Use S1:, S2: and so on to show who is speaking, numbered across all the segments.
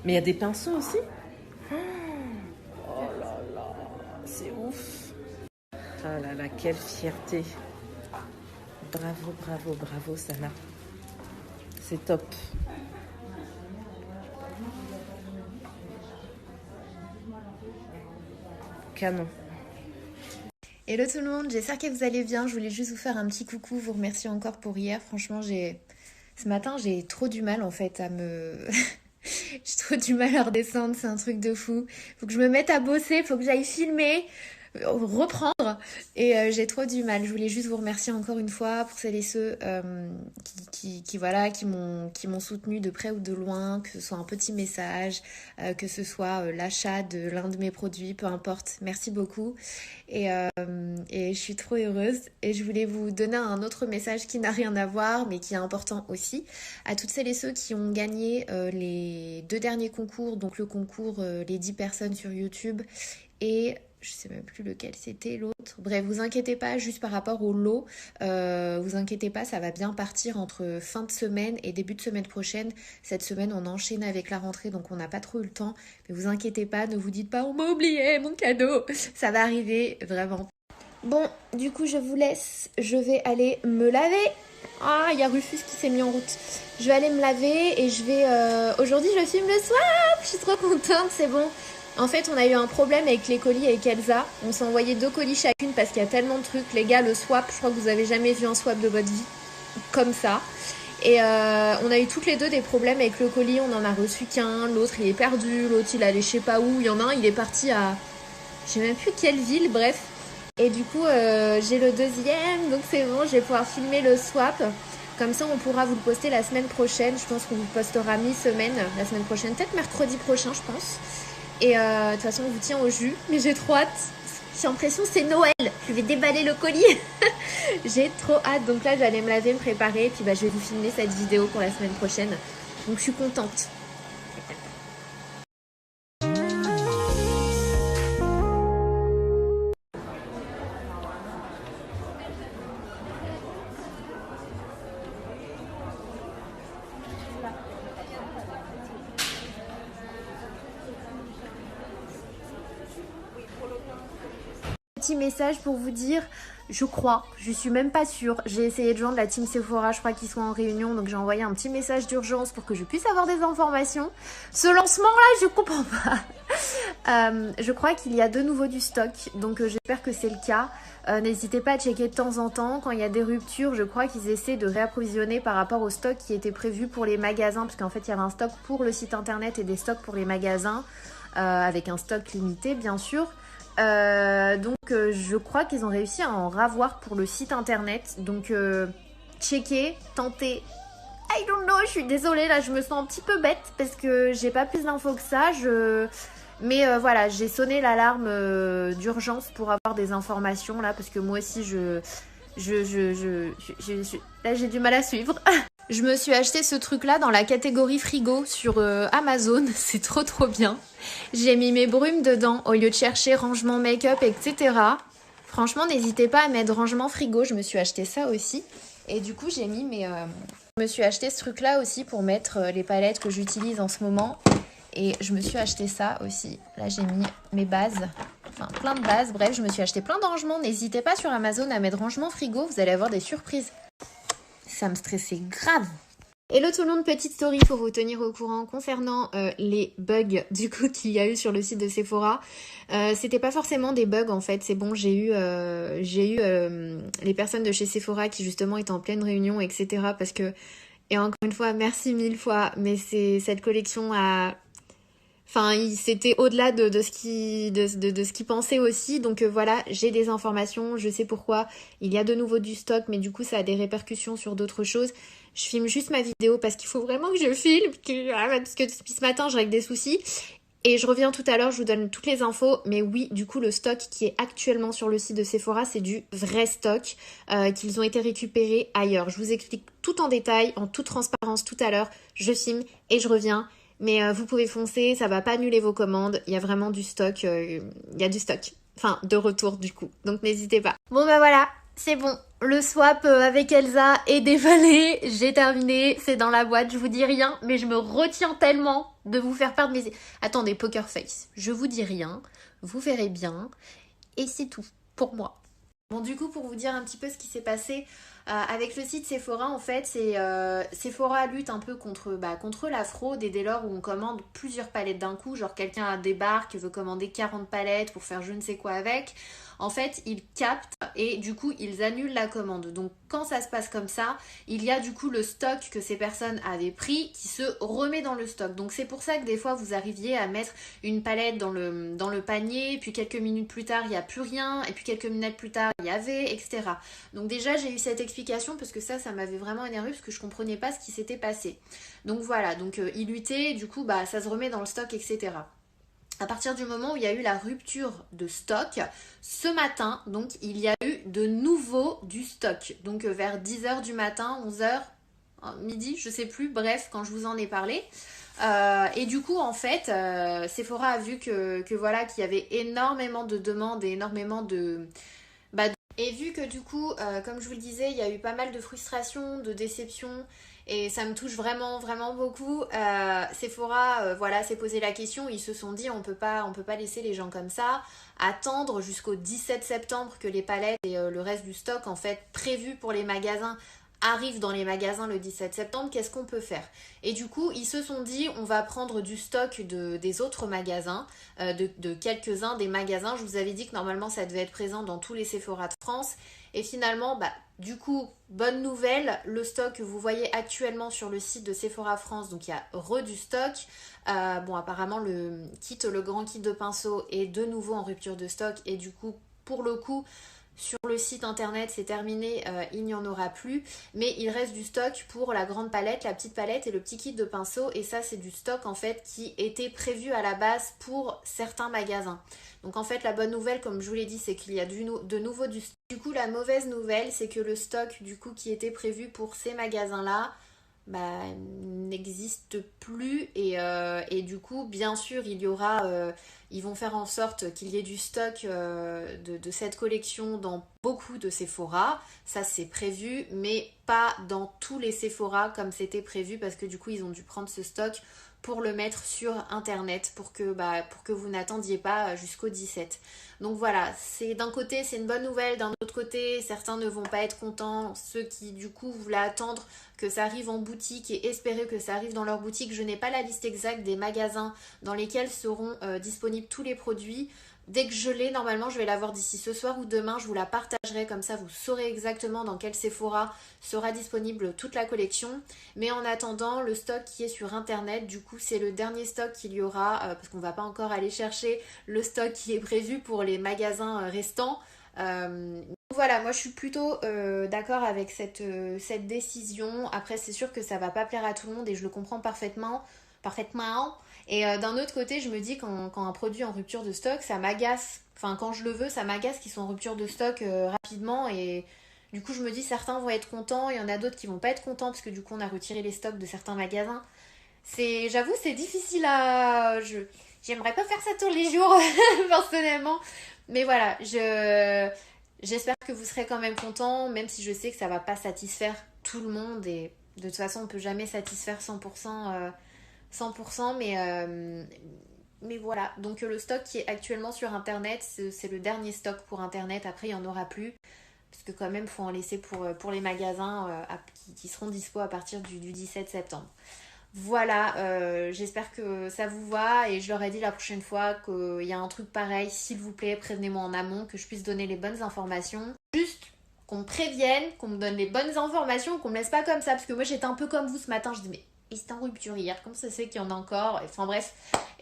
S1: Mais il y a des pinceaux aussi. Oh là là, c'est ouf. Ah là là, quelle fierté. Bravo, bravo, bravo, Sana. C'est top. Canon.
S2: Hello tout le monde, j'espère que vous allez bien. Je voulais juste vous faire un petit coucou, vous remercier encore pour hier. Franchement, ce matin, j'ai trop du mal en fait à me... J'ai trop du mal à redescendre, c'est un truc de fou. Faut que je me mette à bosser, faut que j'aille filmer, reprendre. Et j'ai trop du mal. Je voulais juste vous remercier encore une fois pour celles et ceux qui m'ont soutenu de près ou de loin, que ce soit un petit message, que ce soit l'achat de l'un de mes produits, peu importe. Merci beaucoup. Et je suis trop heureuse. Et je voulais vous donner un autre message qui n'a rien à voir, mais qui est important aussi. À toutes celles et ceux qui ont gagné les 2 derniers concours, donc le concours les 10 personnes sur YouTube et je sais même plus lequel c'était l'autre. Bref, vous inquiétez pas, juste par rapport au lot, vous inquiétez pas, ça va bien partir entre fin de semaine et début de semaine prochaine. Cette semaine, on enchaîne avec la rentrée, donc on n'a pas trop eu le temps. Mais vous inquiétez pas, ne vous dites pas, on m'a oublié mon cadeau. Ça va arriver, vraiment. Bon, du coup, je vous laisse. Je vais aller me laver. Ah, il y a Rufus qui s'est mis en route. Je vais aller me laver et je vais... Aujourd'hui, je filme le swap. Je suis trop contente, c'est bon. En fait, on a eu un problème avec les colis avec Elsa. On s'est envoyé 2 colis chacune parce qu'il y a tellement de trucs. Les gars, le swap, je crois que vous avez jamais vu un swap de votre vie comme ça. Et on a eu toutes les deux des problèmes avec le colis. On en a reçu qu'un. L'autre, il est perdu. L'autre, il allait je sais pas où. Il y en a un, il est parti à... Je sais même plus quelle ville, bref. Et du coup, j'ai le deuxième. Donc c'est bon, je vais pouvoir filmer le swap. Comme ça, on pourra vous le poster la semaine prochaine. Je pense qu'on vous postera mi-semaine la semaine prochaine. Peut-être mercredi prochain, je pense. Et de toute façon, on vous tient au jus. Mais j'ai trop hâte. J'ai l'impression que c'est Noël. Je vais déballer le colis. J'ai trop hâte. Donc là, j'allais me laver, me préparer. Et puis je vais vous filmer cette vidéo pour la semaine prochaine. Donc je suis contente. Petit message pour vous dire, je suis même pas sûre, j'ai essayé de joindre la team Sephora, je crois qu'ils sont en réunion, donc j'ai envoyé un petit message d'urgence pour que je puisse avoir des informations. Ce lancement là, je comprends pas. Je crois qu'il y a de nouveau du stock, donc j'espère que c'est le cas. N'hésitez pas à checker de temps en temps, quand il y a des ruptures, je crois qu'ils essaient de réapprovisionner par rapport au stock qui était prévu pour les magasins, parce qu'en fait il y avait un stock pour le site internet et des stocks pour les magasins, avec un stock limité bien sûr. Donc je crois qu'ils ont réussi à en ravoir pour le site internet. Donc checker, tenter. I don't know, je suis désolée là, je me sens un petit peu bête parce que j'ai pas plus d'infos que ça. Mais voilà, j'ai sonné l'alarme d'urgence pour avoir des informations là parce que moi aussi là j'ai du mal à suivre. Je me suis acheté ce truc là dans la catégorie frigo sur Amazon, c'est trop bien. J'ai mis mes brumes dedans au lieu de chercher rangement make-up, etc. Franchement, n'hésitez pas à mettre rangement frigo, je me suis acheté ça aussi. Et du coup, j'ai mis mes... Je me suis acheté ce truc là aussi pour mettre les palettes que j'utilise en ce moment. Et je me suis acheté ça aussi. Là, j'ai mis mes bases. Enfin, plein de bases. Bref, je me suis acheté plein de rangements. N'hésitez pas sur Amazon à mettre rangement frigo, vous allez avoir des surprises. Ça me stressait grave. Hello tout le monde, petite story pour vous tenir au courant concernant les bugs du coup qu'il y a eu sur le site de Sephora. C'était pas forcément des bugs en fait, c'est bon, j'ai eu les personnes de chez Sephora qui justement étaient en pleine réunion, etc. Parce que, et encore une fois, merci 1000 fois, mais cette collection a... Enfin, c'était au-delà de ce qu'ils pensaient aussi. Donc voilà, j'ai des informations, je sais pourquoi. Il y a de nouveau du stock, mais du coup, ça a des répercussions sur d'autres choses. Je filme juste ma vidéo parce qu'il faut vraiment que je filme, parce que depuis ce matin, je règle des soucis. Et je reviens tout à l'heure, je vous donne toutes les infos. Mais oui, du coup, le stock qui est actuellement sur le site de Sephora, c'est du vrai stock qu'ils ont été récupérés ailleurs. Je vous explique tout en détail, en toute transparence tout à l'heure. Je filme et je reviens. Mais vous pouvez foncer, ça va pas annuler vos commandes. Il y a vraiment du stock, il y a du stock. Enfin, de retour du coup. Donc n'hésitez pas. Bon bah voilà, C'est bon, le swap avec Elsa est dévalé, j'ai terminé, c'est dans la boîte, je vous dis rien, mais je me retiens tellement de vous faire perdre mes... Attendez, poker face, je vous dis rien, vous verrez bien, et c'est tout pour moi. Bon, du coup, pour vous dire un petit peu ce qui s'est passé avec le site Sephora, en fait, c'est Sephora lutte un peu contre la fraude et dès lors où on commande plusieurs palettes d'un coup, genre quelqu'un débarque, veut commander 40 palettes pour faire je ne sais quoi avec, en fait, ils captent et du coup, ils annulent la commande. Donc, quand ça se passe comme ça, il y a du coup le stock que ces personnes avaient pris qui se remet dans le stock. Donc, c'est pour ça que des fois, vous arriviez à mettre une palette dans le panier, puis quelques minutes plus tard, il n'y a plus rien, et puis quelques minutes plus tard, il y avait, etc. Donc déjà, j'ai eu cette explication parce que ça m'avait vraiment énervé parce que je comprenais pas ce qui s'était passé. Donc voilà, donc il luttait, du coup, ça se remet dans le stock, etc. À partir du moment où il y a eu la rupture de stock, ce matin, donc, il y a eu de nouveau du stock. Donc vers 10h du matin, 11h, midi, je sais plus, bref, quand je vous en ai parlé. Et du coup, en fait, Sephora a vu que voilà, qu'il y avait énormément de demandes et énormément de... Et vu que du coup, comme je vous le disais, il y a eu pas mal de frustration, de déception, et ça me touche vraiment, vraiment beaucoup. Sephora, voilà, s'est posé la question, ils se sont dit on peut pas laisser les gens comme ça, attendre jusqu'au 17 septembre que les palettes et le reste du stock, en fait, prévu pour les magasins, arrive dans les magasins le 17 septembre, qu'est-ce qu'on peut faire? Et du coup, ils se sont dit, on va prendre du stock des autres magasins, de quelques-uns des magasins. Je vous avais dit que normalement, ça devait être présent dans tous les Sephora de France. Et finalement, du coup, bonne nouvelle, le stock que vous voyez actuellement sur le site de Sephora France, donc il y a du stock. Bon, apparemment, le grand kit de pinceau est de nouveau en rupture de stock. Et du coup, pour le coup, sur le site internet, c'est terminé, il n'y en aura plus. Mais il reste du stock pour la grande palette, la petite palette et le petit kit de pinceau. Et ça, c'est du stock en fait qui était prévu à la base pour certains magasins. Donc en fait, la bonne nouvelle, comme je vous l'ai dit, c'est qu'il y a de nouveau du stock. Du coup, la mauvaise nouvelle, c'est que le stock du coup qui était prévu pour ces magasins-là, n'existe plus et du coup bien sûr il y aura ils vont faire en sorte qu'il y ait du stock de cette collection dans beaucoup de Sephora, ça c'est prévu, mais pas dans tous les Sephora comme c'était prévu parce que du coup ils ont dû prendre ce stock pour le mettre sur internet pour que vous n'attendiez pas jusqu'au 17. Donc voilà, c'est d'un côté c'est une bonne nouvelle, d'un autre côté certains ne vont pas être contents, ceux qui du coup voulaient attendre que ça arrive en boutique et espérer que ça arrive dans leur boutique. Je n'ai pas la liste exacte des magasins dans lesquels seront disponibles tous les produits. Dès que je l'ai, normalement, je vais l'avoir d'ici ce soir ou demain. Je vous la partagerai, comme ça vous saurez exactement dans quel Sephora sera disponible toute la collection. Mais en attendant, le stock qui est sur internet, du coup, c'est le dernier stock qu'il y aura, parce qu'on ne va pas encore aller chercher le stock qui est prévu pour les magasins restants. Voilà, moi je suis plutôt d'accord avec cette décision. Après, c'est sûr que ça va pas plaire à tout le monde et je le comprends parfaitement. Et d'un autre côté, je me dis quand un produit est en rupture de stock, ça m'agace. Enfin, quand je le veux, ça m'agace qu'ils soient en rupture de stock rapidement. Et du coup, je me dis certains vont être contents, il y en a d'autres qui vont pas être contents parce que du coup, on a retiré les stocks de certains magasins. J'avoue, c'est difficile j'aimerais pas faire ça tous les jours, personnellement. Mais voilà, j'espère que vous serez quand même contents, même si je sais que ça va pas satisfaire tout le monde. Et de toute façon, on peut jamais satisfaire 100%, mais voilà. Donc le stock qui est actuellement sur Internet, c'est le dernier stock pour Internet. Après, il n'y en aura plus. Parce que quand même, il faut en laisser pour les magasins qui seront dispo à partir du 17 septembre. Voilà, j'espère que ça vous va et je leur ai dit la prochaine fois qu'il y a un truc pareil, s'il vous plaît, prévenez-moi en amont, que je puisse donner les bonnes informations. Juste qu'on me prévienne, qu'on me donne les bonnes informations, qu'on me laisse pas comme ça, parce que moi j'étais un peu comme vous ce matin, je dis mais c'était en rupture hier, comment ça se fait qu'il y en a encore? Enfin bref,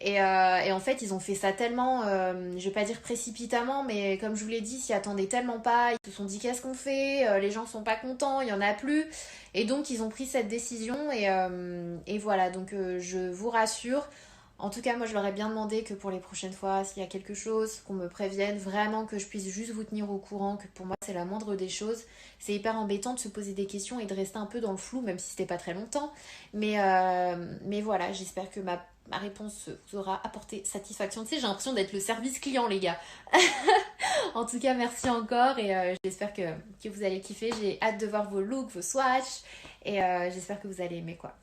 S2: et en fait ils ont fait ça tellement, je vais pas dire précipitamment, mais comme je vous l'ai dit, ils s'y attendaient tellement pas, ils se sont dit qu'est-ce qu'on fait, les gens sont pas contents, il y en a plus, et donc ils ont pris cette décision, et voilà, donc je vous rassure. En tout cas, moi, je leur ai bien demandé que pour les prochaines fois, s'il y a quelque chose, qu'on me prévienne, vraiment que je puisse juste vous tenir au courant, que pour moi, c'est la moindre des choses. C'est hyper embêtant de se poser des questions et de rester un peu dans le flou, même si c'était pas très longtemps. Mais voilà, j'espère que ma réponse vous aura apporté satisfaction. Tu sais, j'ai l'impression d'être le service client, les gars. En tout cas, merci encore et j'espère que vous allez kiffer. J'ai hâte de voir vos looks, vos swatchs et j'espère que vous allez aimer quoi.